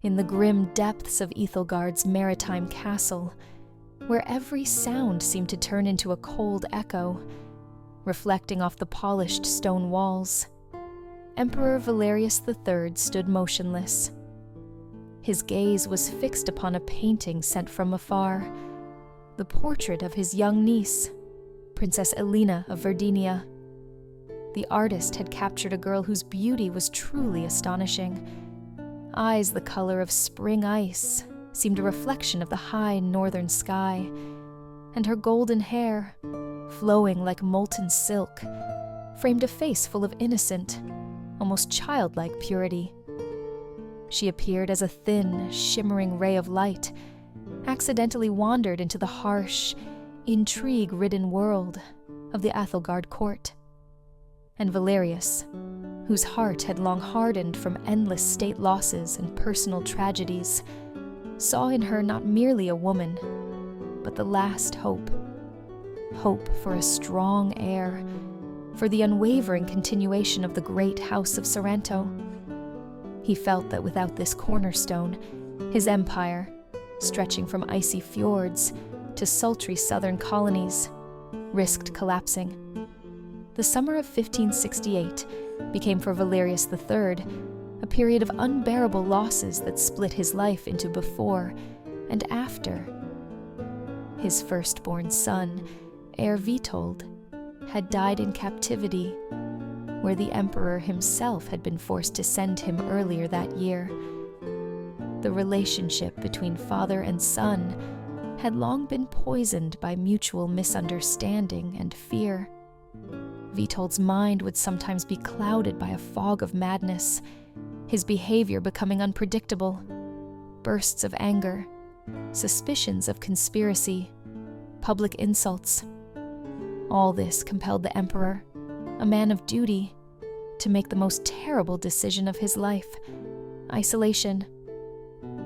in the grim depths of Ethelgard's maritime castle, where every sound seemed to turn into a cold echo, reflecting off the polished stone walls, Emperor Valerius III stood motionless. His gaze was fixed upon a painting sent from afar, the portrait of his young niece, Princess Elena of Verdinia. The artist had captured a girl whose beauty was truly astonishing. Eyes the color of spring ice seemed a reflection of the high northern sky, and her golden hair, flowing like molten silk, framed a face full of innocent, almost childlike purity. She appeared as a thin, shimmering ray of light, accidentally wandered into the harsh, intrigue-ridden world of the Ethelgard court. And Valerius, whose heart had long hardened from endless state losses and personal tragedies, saw in her not merely a woman, but the last hope. Hope for a strong heir, for the unwavering continuation of the great house of Sorrento. He felt that without this cornerstone, his empire, stretching from icy fjords to sultry southern colonies, risked collapsing. The summer of 1568 became for Valerius III a period of unbearable losses that split his life into before and after. His firstborn son, heir Witold, had died in captivity, where the emperor himself had been forced to send him earlier that year. The relationship between father and son had long been poisoned by mutual misunderstanding and fear. Witold's mind would sometimes be clouded by a fog of madness, his behavior becoming unpredictable, bursts of anger, suspicions of conspiracy, public insults. All this compelled the emperor, a man of duty, to make the most terrible decision of his life: isolation.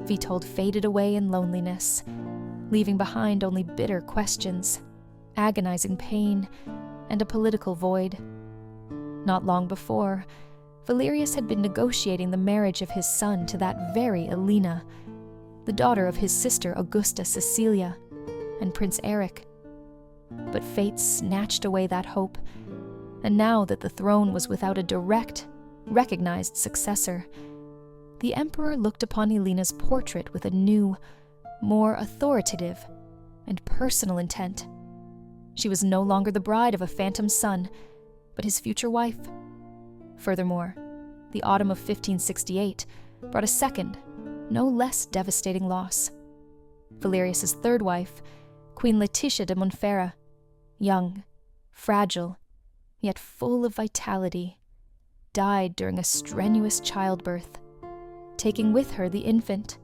Witold faded away in loneliness, leaving behind only bitter questions, agonizing pain, and a political void. Not long before, Valerius had been negotiating the marriage of his son to that very Elena, the daughter of his sister Augusta Cecilia and Prince Eric. But fate snatched away that hope, and now that the throne was without a direct, recognized successor, the emperor looked upon Elena's portrait with a new, more authoritative and personal intent. She was no longer the bride of a phantom son, but his future wife. Furthermore, the autumn of 1568 brought a second, no less devastating loss. Valerius's third wife, Queen Laetitia de Montferrat, young, fragile, yet full of vitality, died during a strenuous childbirth, taking with her the infant,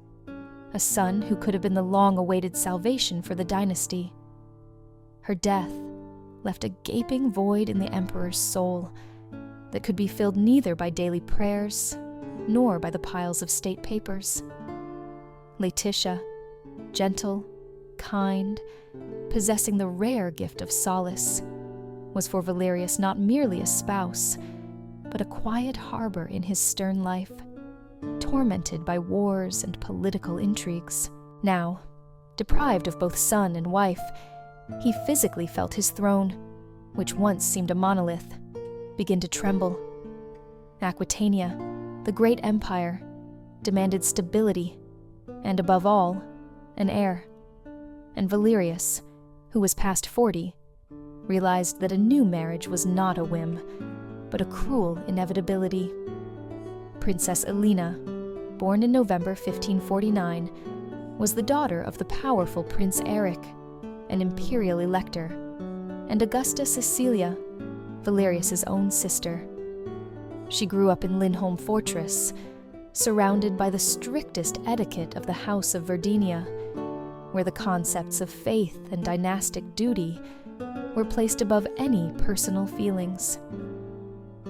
a son who could have been the long-awaited salvation for the dynasty. Her death left a gaping void in the emperor's soul that could be filled neither by daily prayers nor by the piles of state papers. Laetitia, gentle, kind, possessing the rare gift of solace, was for Valerius not merely a spouse, but a quiet harbor in his stern life, tormented by wars and political intrigues. Now, deprived of both son and wife, he physically felt his throne, which once seemed a monolith, begin to tremble. Aquitania, the great empire, demanded stability, and above all, an heir. And Valerius, who was past 40, realized that a new marriage was not a whim, but a cruel inevitability. Princess Elena, born in November 1549, was the daughter of the powerful Prince Eric, an imperial elector, and Augusta Cecilia, Valerius's own sister. She grew up in Lindholm Fortress, surrounded by the strictest etiquette of the House of Verdinia, where the concepts of faith and dynastic duty were placed above any personal feelings.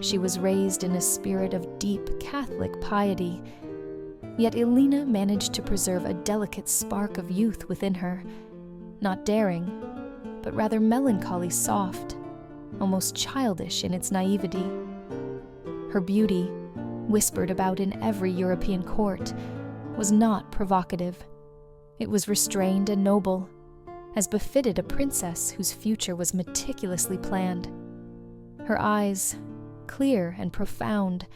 She was raised in a spirit of deep Catholic piety, yet Elena managed to preserve a delicate spark of youth within her, not daring, but rather melancholy soft, almost childish in its naivety. Her beauty, whispered about in every European court, was not provocative. It was restrained and noble, as befitted a princess whose future was meticulously planned. Her eyes, clear and profound,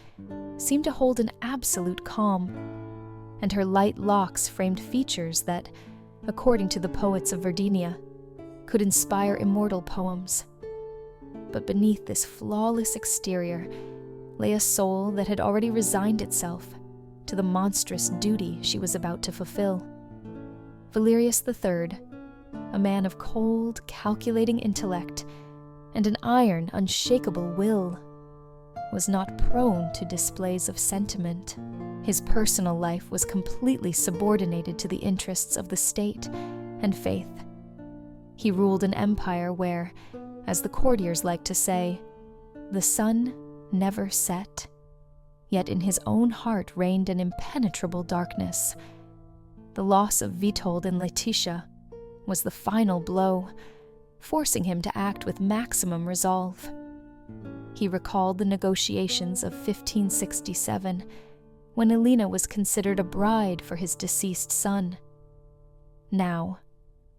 seemed to hold an absolute calm, and her light locks framed features that, according to the poets of Verdinia, could inspire immortal poems. But beneath this flawless exterior lay a soul that had already resigned itself to the monstrous duty she was about to fulfill. Valerius III, a man of cold, calculating intellect and an iron, unshakable will, was not prone to displays of sentiment. His personal life was completely subordinated to the interests of the state and faith. He ruled an empire where, as the courtiers liked to say, the sun never set. Yet in his own heart reigned an impenetrable darkness. The loss of Witold and Laetitia was the final blow, forcing him to act with maximum resolve. He recalled the negotiations of 1567, when Elena was considered a bride for his deceased son. Now,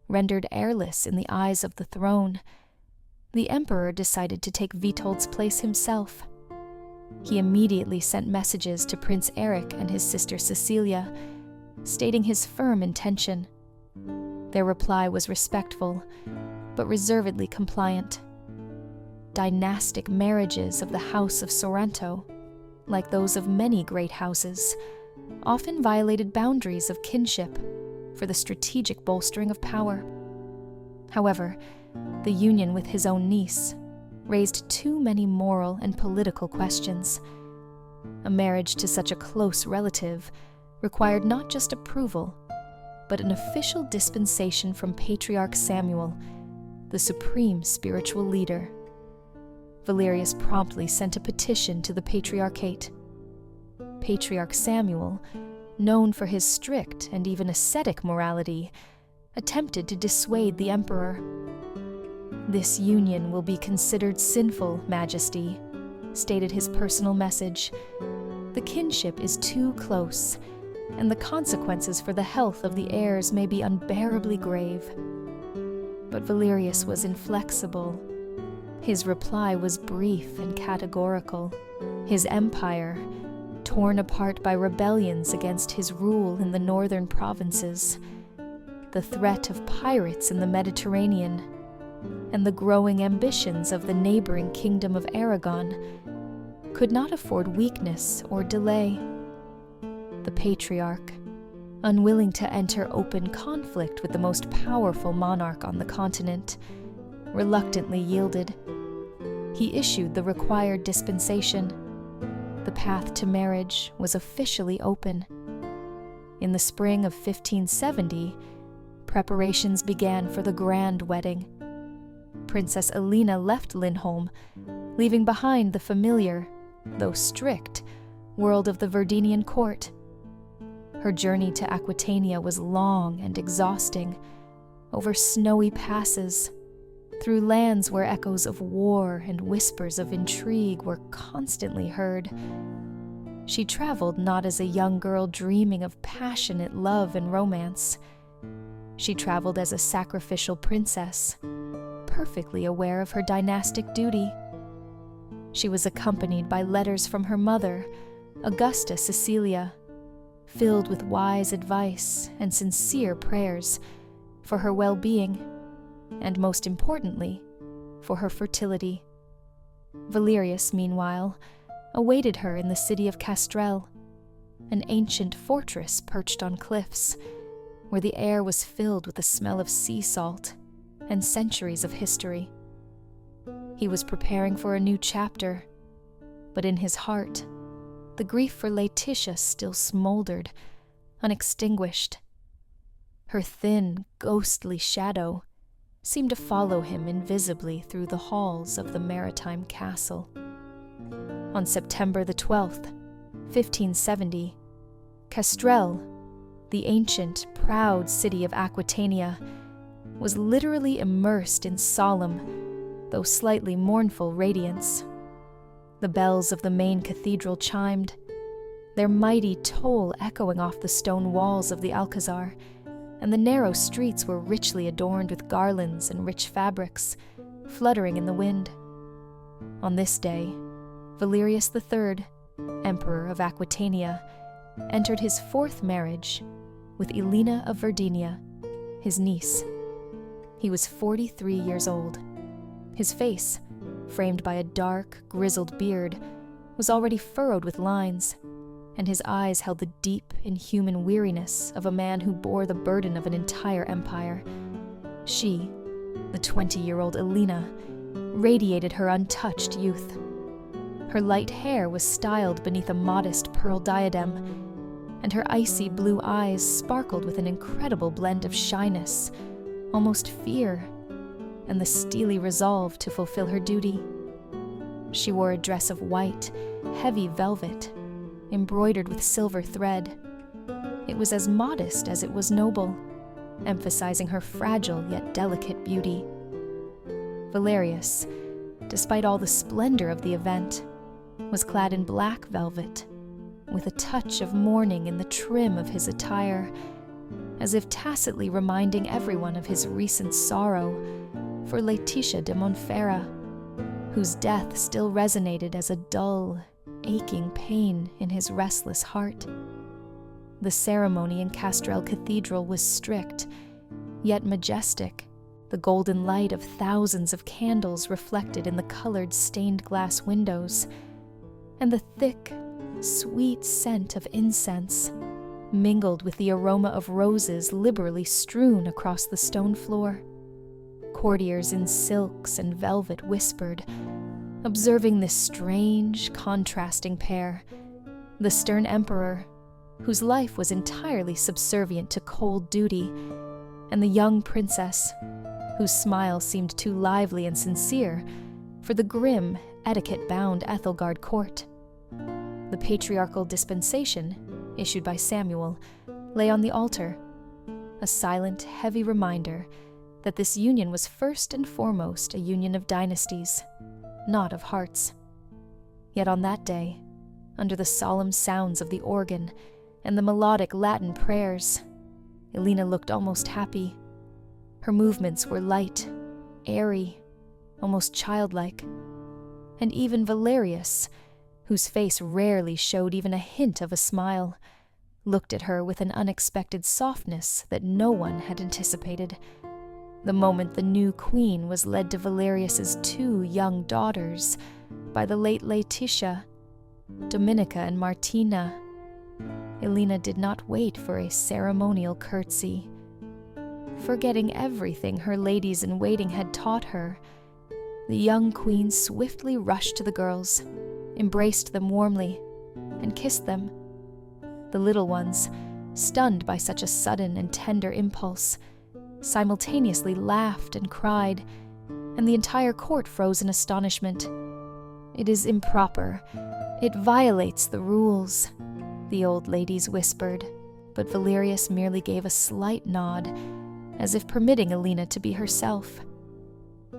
rendered heirless in the eyes of the throne, the emperor decided to take Witold's place himself. He immediately sent messages to Prince Eric and his sister Cecilia, stating his firm intention. Their reply was respectful, but reservedly compliant. Dynastic marriages of the House of Sorrento, like those of many great houses, often violated boundaries of kinship for the strategic bolstering of power. However, the union with his own niece raised too many moral and political questions. A marriage to such a close relative required not just approval, but an official dispensation from Patriarch Samuel, the supreme spiritual leader. Valerius promptly sent a petition to the Patriarchate. Patriarch Samuel, known for his strict and even ascetic morality, attempted to dissuade the emperor. "This union will be considered sinful, Majesty," stated his personal message. "The kinship is too close, and the consequences for the health of the heirs may be unbearably grave." But Valerius was inflexible. His reply was brief and categorical. His empire, torn apart by rebellions against his rule in the northern provinces, the threat of pirates in the Mediterranean, and the growing ambitions of the neighboring kingdom of Aragon, could not afford weakness or delay. The Patriarch, unwilling to enter open conflict with the most powerful monarch on the continent, reluctantly yielded. He issued the required dispensation. The path to marriage was officially open. In the spring of 1570, preparations began for the grand wedding. Princess Elena left Lindholm, leaving behind the familiar, though strict, world of the Verdinian court. Her journey to Aquitania was long and exhausting, over snowy passes, through lands where echoes of war and whispers of intrigue were constantly heard. She traveled not as a young girl dreaming of passionate love and romance. She traveled as a sacrificial princess, perfectly aware of her dynastic duty. She was accompanied by letters from her mother, Augusta Cecilia, filled with wise advice and sincere prayers for her well-being, and most importantly, for her fertility. Valerius, meanwhile, awaited her in the city of Castrel, an ancient fortress perched on cliffs, where the air was filled with the smell of sea salt and centuries of history. He was preparing for a new chapter, but in his heart, the grief for Laetitia still smoldered, unextinguished. Her thin, ghostly shadow seemed to follow him invisibly through the halls of the maritime castle. On September the 12th, 1570, Castrel, the ancient, proud city of Aquitania, was literally immersed in solemn, though slightly mournful radiance. The bells of the main cathedral chimed, their mighty toll echoing off the stone walls of the Alcazar, and the narrow streets were richly adorned with garlands and rich fabrics, fluttering in the wind. On this day, Valerius III, Emperor of Aquitania, entered his fourth marriage with Elena of Verdinia, his niece. He was 43 years old. His face, framed by a dark, grizzled beard, was already furrowed with lines, and his eyes held the deep, inhuman weariness of a man who bore the burden of an entire empire. She, the 20-year-old Elena, radiated her untouched youth. Her light hair was styled beneath a modest pearl diadem, and her icy blue eyes sparkled with an incredible blend of shyness, almost fear, and the steely resolve to fulfill her duty. She wore a dress of white, heavy velvet, embroidered with silver thread. It was as modest as it was noble, emphasizing her fragile yet delicate beauty. Valerius, despite all the splendor of the event, was clad in black velvet, with a touch of mourning in the trim of his attire, as if tacitly reminding everyone of his recent sorrow for Laetitia de Montferrat, whose death still resonated as a dull, aching pain in his restless heart. The ceremony in Castrel Cathedral was strict, yet majestic, the golden light of thousands of candles reflected in the colored stained glass windows, and the thick, sweet scent of incense mingled with the aroma of roses liberally strewn across the stone floor. Courtiers in silks and velvet whispered, observing this strange, contrasting pair: the stern emperor, whose life was entirely subservient to cold duty, and the young princess, whose smile seemed too lively and sincere for the grim, etiquette-bound Ethelgard court. The patriarchal dispensation, issued by Samuel, lay on the altar, a silent, heavy reminder that this union was first and foremost a union of dynasties, not of hearts. Yet on that day, under the solemn sounds of the organ and the melodic Latin prayers, Elena looked almost happy. Her movements were light, airy, almost childlike, and even Valerius, whose face rarely showed even a hint of a smile, looked at her with an unexpected softness that no one had anticipated. The moment the new queen was led to Valerius's two young daughters by the late Laetitia, Dominica and Martina, Elena did not wait for a ceremonial curtsy. Forgetting everything her ladies-in-waiting had taught her, the young queen swiftly rushed to the girls, embraced them warmly, and kissed them. The little ones, stunned by such a sudden and tender impulse, simultaneously laughed and cried, and the entire court froze in astonishment. "It is improper. It violates the rules," the old ladies whispered, but Valerius merely gave a slight nod, as if permitting Elena to be herself.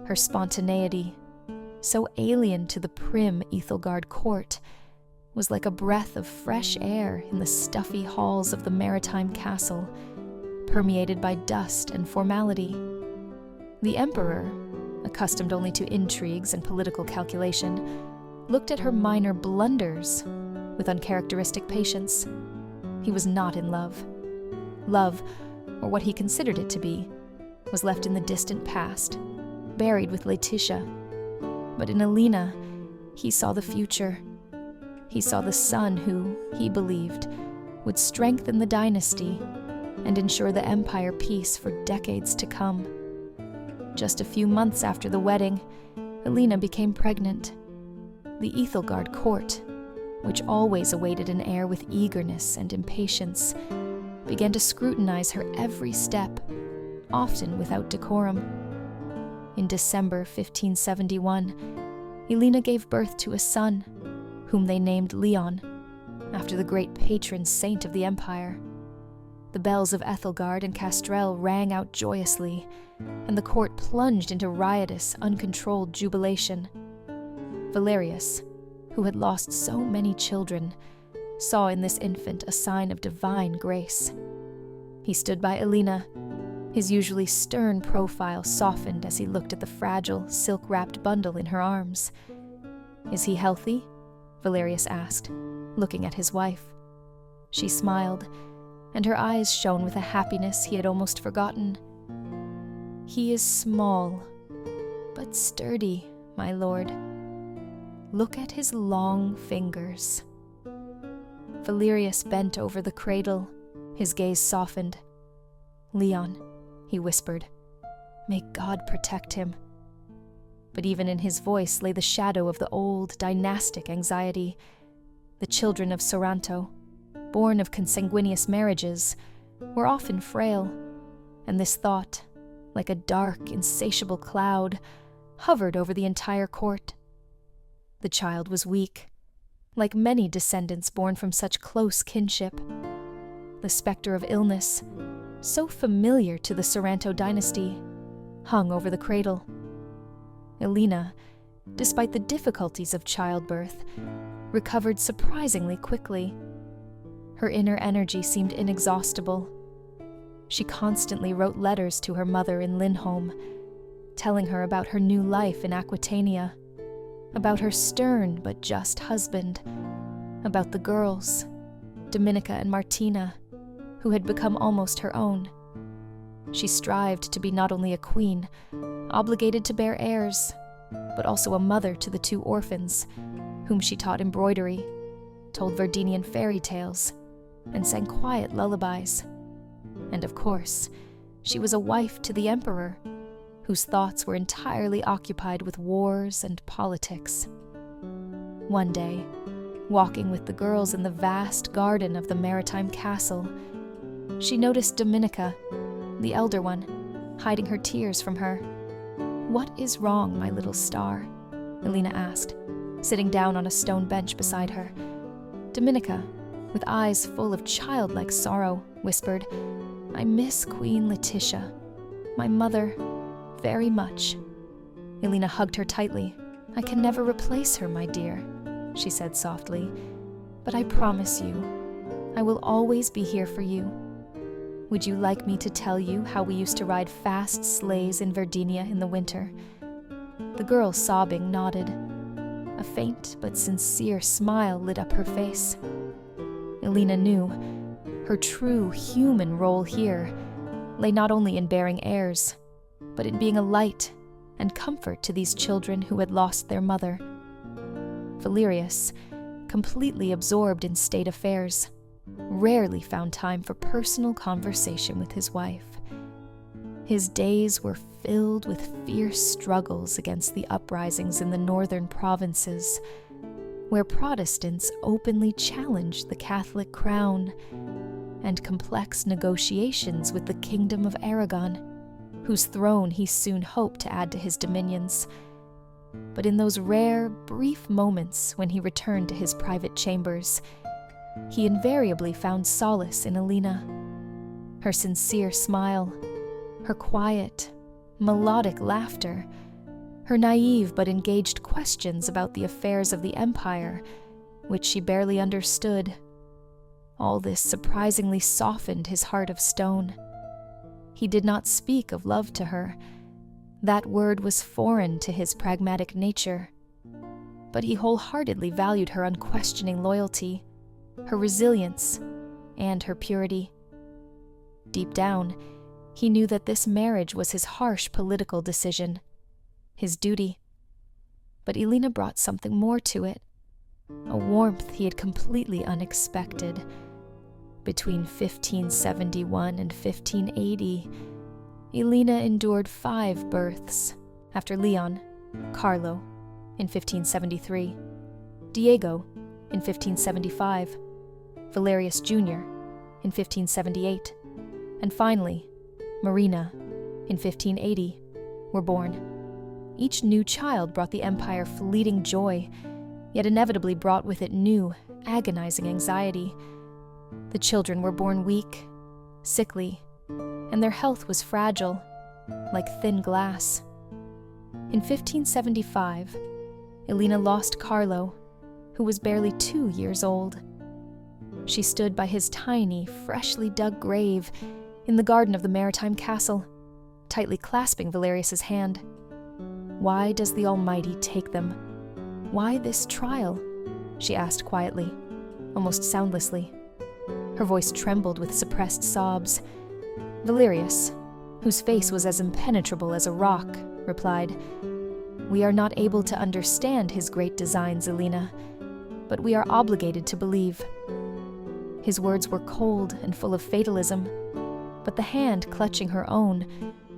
Her spontaneity, so alien to the prim Ethelgard court, was like a breath of fresh air in the stuffy halls of the maritime castle, permeated by dust and formality. The emperor, accustomed only to intrigues and political calculation, looked at her minor blunders with uncharacteristic patience. He was not in love. Love, or what he considered it to be, was left in the distant past, buried with Laetitia. But in Elena, he saw the future. He saw the son who, he believed, would strengthen the dynasty and ensure the empire peace for decades to come. Just a few months after the wedding, Elena became pregnant. The Ethelgard court, which always awaited an heir with eagerness and impatience, began to scrutinize her every step, often without decorum. In December 1571, Elena gave birth to a son, whom they named Leon, after the great patron saint of the empire. The bells of Ethelgard and Castrel rang out joyously, and the court plunged into riotous, uncontrolled jubilation. Valerius, who had lost so many children, saw in this infant a sign of divine grace. He stood by Elena, his usually stern profile softened as he looked at the fragile, silk-wrapped bundle in her arms. "Is he healthy?" Valerius asked, looking at his wife. She smiled, and her eyes shone with a happiness he had almost forgotten. "He is small, but sturdy, my lord. Look at his long fingers." Valerius bent over the cradle, his gaze softened. "Leon," he whispered, "may God protect him." But even in his voice lay the shadow of the old, dynastic anxiety. The children of Sorrento, born of consanguineous marriages, were often frail, and this thought, like a dark, insatiable cloud, hovered over the entire court. The child was weak, like many descendants born from such close kinship. The specter of illness, so familiar to the Sorrento dynasty, hung over the cradle. Elena, despite the difficulties of childbirth, recovered surprisingly quickly. Her inner energy seemed inexhaustible. She constantly wrote letters to her mother in Lindholm, telling her about her new life in Aquitania, about her stern but just husband, about the girls, Dominica and Martina, who had become almost her own. She strived to be not only a queen, obligated to bear heirs, but also a mother to the 2 orphans, whom she taught embroidery, told Verdinian fairy tales, and sang quiet lullabies. And of course, she was a wife to the emperor, whose thoughts were entirely occupied with wars and politics. One day, walking with the girls in the vast garden of the maritime castle, she noticed Dominica, the elder one, hiding her tears from her. "What is wrong, my little star?" Elena asked, sitting down on a stone bench beside her. Dominica, with eyes full of childlike sorrow, whispered, "I miss Queen Letitia, my mother, very much." Elena hugged her tightly. "I can never replace her, my dear," she said softly, "but I promise you, I will always be here for you. Would you like me to tell you how we used to ride fast sleighs in Verdinia in the winter?" The girl, sobbing, nodded. A faint but sincere smile lit up her face. Elena knew her true human role here lay not only in bearing heirs, but in being a light and comfort to these children who had lost their mother. Valerius, completely absorbed in state affairs, rarely found time for personal conversation with his wife. His days were filled with fierce struggles against the uprisings in the northern provinces, where Protestants openly challenged the Catholic crown, and complex negotiations with the Kingdom of Aragon, whose throne he soon hoped to add to his dominions. But in those rare, brief moments when he returned to his private chambers, he invariably found solace in Elena. Her sincere smile, her quiet, melodic laughter, her naive but engaged questions about the affairs of the empire, which she barely understood. All this surprisingly softened his heart of stone. He did not speak of love to her. That word was foreign to his pragmatic nature. But he wholeheartedly valued her unquestioning loyalty, her resilience, and her purity. Deep down, he knew that this marriage was his harsh political decision, his duty. But Elena brought something more to it, a warmth he had completely unexpected. Between 1571 and 1580, Elena endured 5 births, after Leon, Carlo, in 1573, Diego, in 1575, Valerius Jr., in 1578, and finally, Marina, in 1580, were born. Each new child brought the empire fleeting joy, yet inevitably brought with it new, agonizing anxiety. The children were born weak, sickly, and their health was fragile, like thin glass. In 1575, Elena lost Carlo, who was barely 2 years old. She stood by his tiny, freshly dug grave in the garden of the maritime castle, tightly clasping Valerius's hand. "Why does the Almighty take them? Why this trial?" she asked quietly, almost soundlessly. Her voice trembled with suppressed sobs. Valerius, whose face was as impenetrable as a rock, replied, "We are not able to understand his great designs, Elena, but we are obligated to believe." His words were cold and full of fatalism, but the hand clutching her own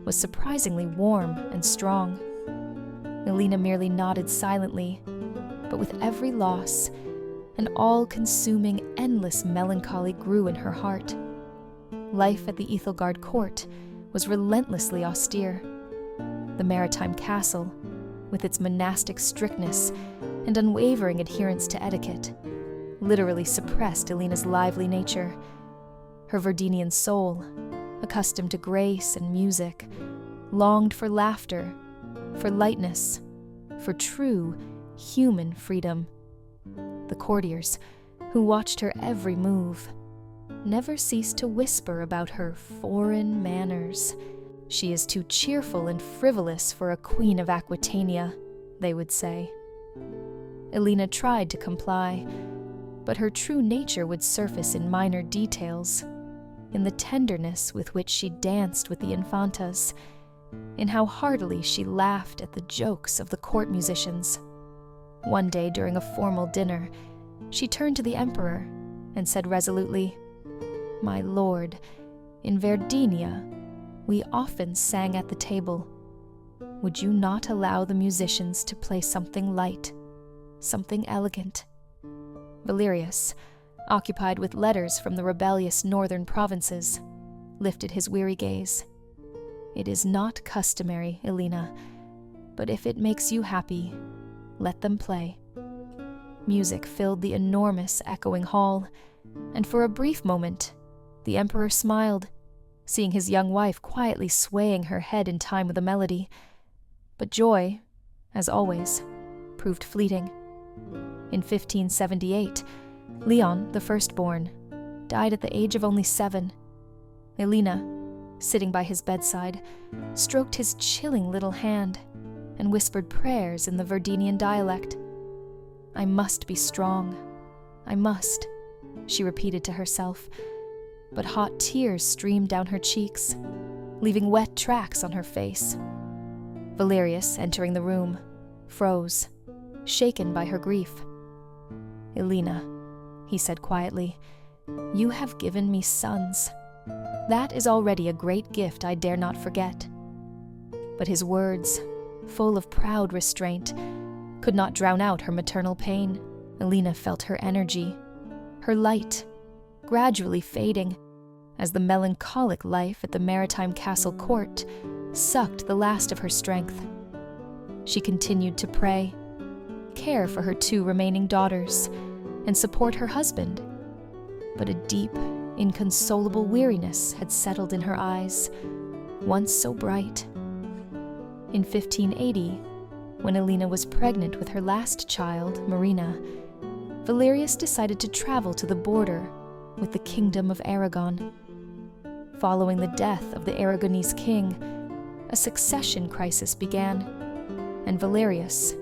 was surprisingly warm and strong. Elena merely nodded silently, but with every loss, an all-consuming, endless melancholy grew in her heart. Life at the Ethelgard court was relentlessly austere. The maritime castle, with its monastic strictness and unwavering adherence to etiquette, literally suppressed Elena's lively nature. Her Verdinian soul, accustomed to grace and music, longed for laughter, for lightness, for true, human freedom. The courtiers, who watched her every move, never ceased to whisper about her foreign manners. "She is too cheerful and frivolous for a queen of Aquitania," they would say. Elena tried to comply, but her true nature would surface in minor details, in the tenderness with which she danced with the infantas, in how heartily she laughed at the jokes of the court musicians. One day during a formal dinner, she turned to the emperor and said resolutely, "My lord, in Verdinia, we often sang at the table. Would you not allow the musicians to play something light, something elegant?" Valerius, occupied with letters from the rebellious northern provinces, lifted his weary gaze. "It is not customary, Elena, but if it makes you happy, let them play." Music filled the enormous echoing hall, and for a brief moment, the emperor smiled, seeing his young wife quietly swaying her head in time with the melody. But joy, as always, proved fleeting. In 1578, Leon, the firstborn, died at the age of only 7. Elena, sitting by his bedside, stroked his chilling little hand and whispered prayers in the Verdinian dialect. "I must be strong. I must," she repeated to herself, but hot tears streamed down her cheeks, leaving wet tracks on her face. Valerius, entering the room, froze, shaken by her grief. "Elena," he said quietly, "you have given me sons. That is already a great gift I dare not forget." But his words, full of proud restraint, could not drown out her maternal pain. Elena felt her energy, her light, gradually fading, as the melancholic life at the maritime castle court sucked the last of her strength. She continued to pray, care for her 2 remaining daughters, and support her husband. But a deep, inconsolable weariness had settled in her eyes, once so bright. In 1580, when Elena was pregnant with her last child, Marina, Valerius decided to travel to the border with the Kingdom of Aragon. Following the death of the Aragonese king, a succession crisis began, and Valerius,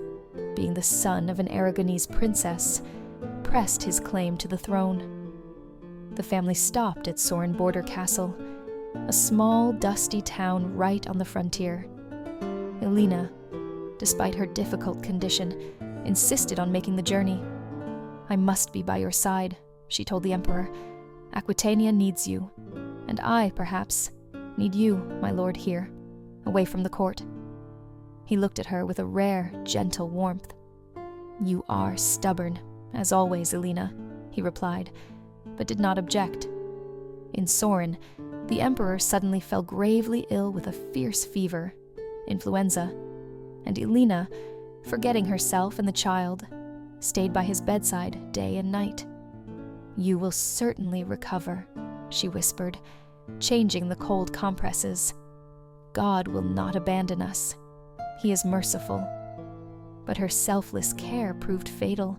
being the son of an Aragonese princess, pressed his claim to the throne. The family stopped at Sorin Border Castle, a small, dusty town right on the frontier. Elena, despite her difficult condition, insisted on making the journey. "I must be by your side," she told the emperor. "Aquitania needs you, and I, perhaps, need you, my lord, here, away from the court." He looked at her with a rare, gentle warmth. "You are stubborn, as always, Elena," he replied, but did not object. In Sorin, the emperor suddenly fell gravely ill with a fierce fever, influenza, and Elena, forgetting herself and the child, stayed by his bedside day and night. "You will certainly recover," she whispered, changing the cold compresses. "God will not abandon us. He is merciful." But her selfless care proved fatal.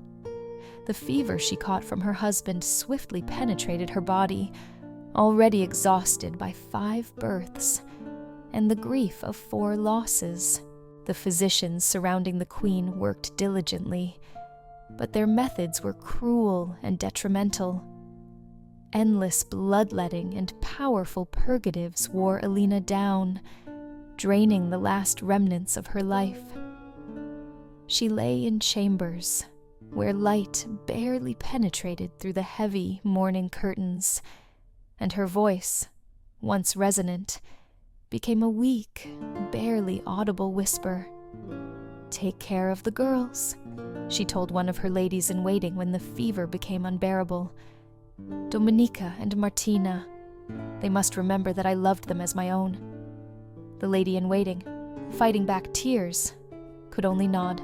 The fever she caught from her husband swiftly penetrated her body, already exhausted by 5 births, and the grief of 4 losses. The physicians surrounding the queen worked diligently, but their methods were cruel and detrimental. Endless bloodletting and powerful purgatives wore Elena down, draining the last remnants of her life. She lay in chambers, where light barely penetrated through the heavy mourning curtains, and her voice, once resonant, became a weak, barely audible whisper. "Take care of the girls," she told one of her ladies-in-waiting when the fever became unbearable. "Dominika and Martina. They must remember that I loved them as my own." The lady-in-waiting, fighting back tears, could only nod.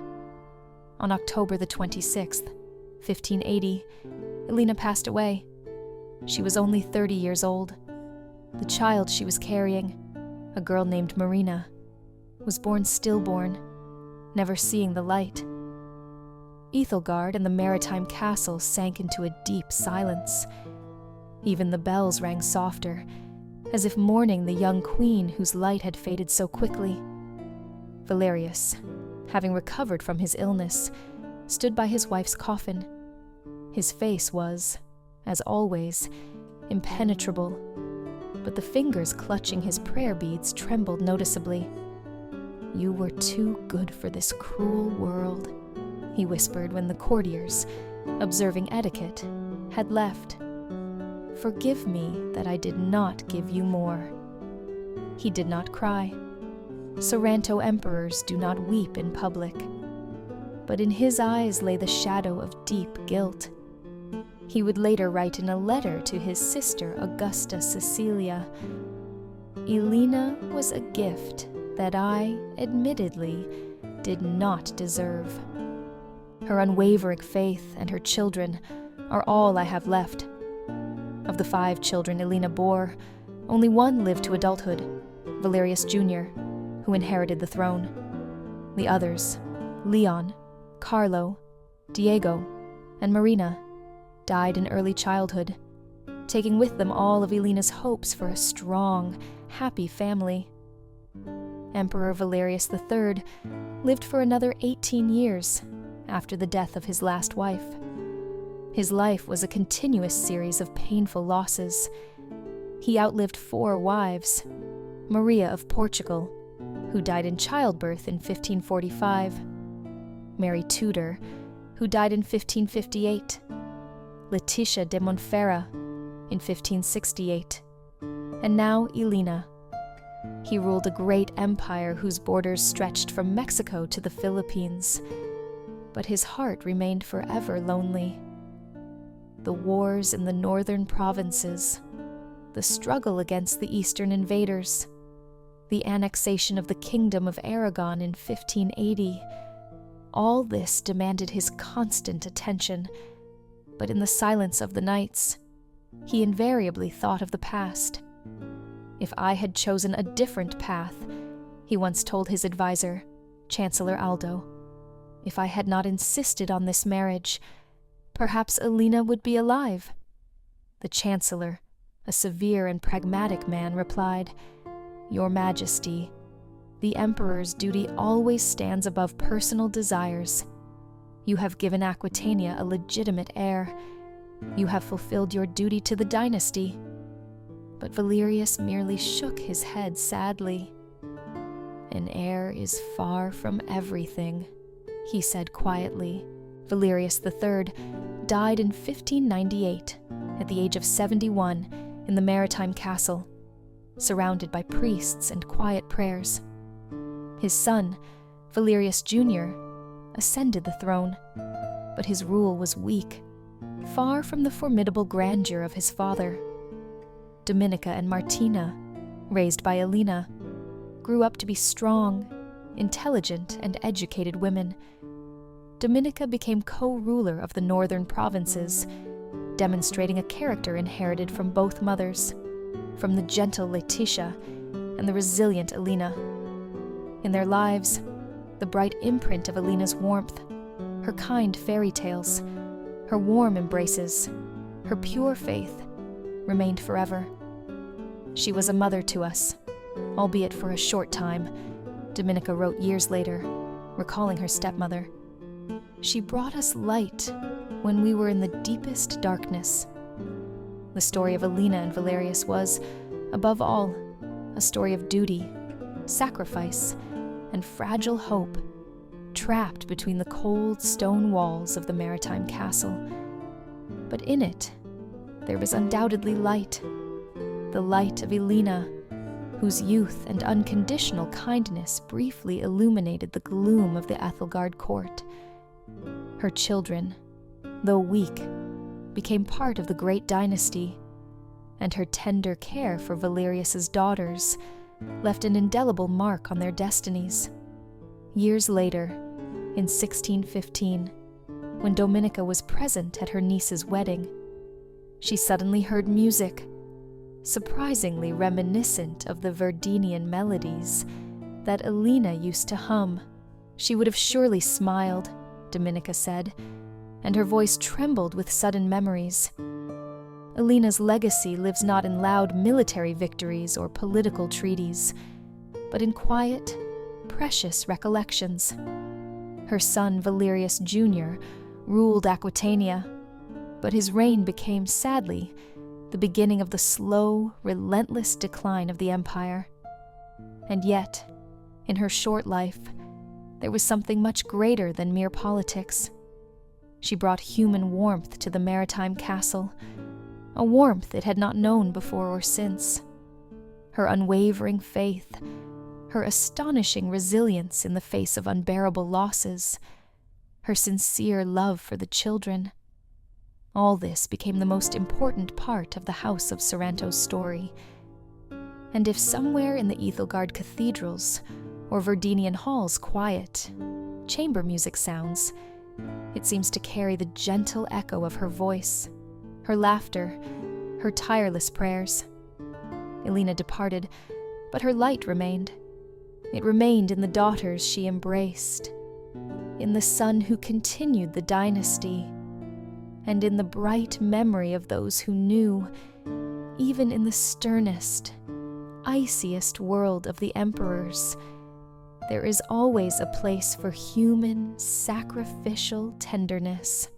On October the 26th, 1580, Elena passed away. She was only 30 years old. The child she was carrying, a girl named Marina, was born stillborn, never seeing the light. Ethelgard and the maritime castle sank into a deep silence. Even the bells rang softer, as if mourning the young queen whose light had faded so quickly. Valerius, having recovered from his illness, stood by his wife's coffin. His face was, as always, impenetrable, but the fingers clutching his prayer beads trembled noticeably. "You were too good for this cruel world," he whispered when the courtiers, observing etiquette, had left. "Forgive me that I did not give you more." He did not cry. Sorrento emperors do not weep in public, but in his eyes lay the shadow of deep guilt. He would later write in a letter to his sister Augusta Cecilia, "Elena was a gift that I, admittedly, did not deserve. Her unwavering faith and her children are all I have left. Of the 5 children Elena bore, only one lived to adulthood, Valerius Jr., who inherited the throne. The others, Leon, Carlo, Diego, and Marina, died in early childhood, taking with them all of Elena's hopes for a strong, happy family. Emperor Valerius III lived for another 18 years after the death of his last wife. His life was a continuous series of painful losses. He outlived 4 wives: Maria of Portugal, who died in childbirth in 1545, Mary Tudor, who died in 1558, Letitia de Montferrat in 1568, and now Elena. He ruled a great empire whose borders stretched from Mexico to the Philippines, but his heart remained forever lonely. The wars in the northern provinces, the struggle against the eastern invaders, the annexation of the Kingdom of Aragon in 1580, all this demanded his constant attention, but in the silence of the nights, he invariably thought of the past. "If I had chosen a different path," he once told his advisor, Chancellor Aldo, "if I had not insisted on this marriage, perhaps Elena would be alive." The Chancellor, a severe and pragmatic man, replied, "Your Majesty, the Emperor's duty always stands above personal desires. You have given Aquitania a legitimate heir. You have fulfilled your duty to the dynasty." But Valerius merely shook his head sadly. "An heir is far from everything," he said quietly. Valerius III died in 1598 at the age of 71 in the maritime castle, surrounded by priests and quiet prayers. His son, Valerius Jr., ascended the throne, but his rule was weak, far from the formidable grandeur of his father. Dominika and Martina, raised by Elena, grew up to be strong, intelligent, and educated women. Dominika became co-ruler of the northern provinces, demonstrating a character inherited from both mothers, from the gentle Letitia and the resilient Elena. In their lives, the bright imprint of Elena's warmth, her kind fairy tales, Her warm embraces, her pure faith, remained forever. She was a mother to us, albeit for a short time, Dominica wrote years later, recalling her stepmother. She brought us light when we were in the deepest darkness. The story of Alina and Valerius was, above all, a story of duty, sacrifice, and fragile hope, trapped between the cold stone walls of the maritime castle. But in it, there was undoubtedly light, the light of Elena, whose youth and unconditional kindness briefly illuminated the gloom of the Ethelgard court. Her children, though weak, became part of the great dynasty, and her tender care for Valerius's daughters left an indelible mark on their destinies. Years later, in 1615, when Dominica was present at her niece's wedding, she suddenly heard music, surprisingly reminiscent of the Verdinian melodies that Alina used to hum. She would have surely smiled, Dominica said, and her voice trembled with sudden memories. Alina's legacy lives not in loud military victories or political treaties, but in quiet, precious recollections. Her son Valerius Jr. ruled Aquitania, but his reign became, sadly, the beginning of the slow, relentless decline of the empire. And yet, in her short life, there was something much greater than mere politics. She brought human warmth to the maritime castle, a warmth it had not known before or since. Her unwavering faith, her astonishing resilience in the face of unbearable losses, her sincere love for the children, all this became the most important part of the House of Sorrento's story. And if somewhere in the Ethelgard cathedrals or Verdinian halls quiet, chamber music sounds, it seems to carry the gentle echo of her voice, her laughter, her tireless prayers. Elena departed, but her light remained. It remained in the daughters she embraced, in the son who continued the dynasty, and in the bright memory of those who knew, even in the sternest, iciest world of the emperors, there is always a place for human, sacrificial tenderness.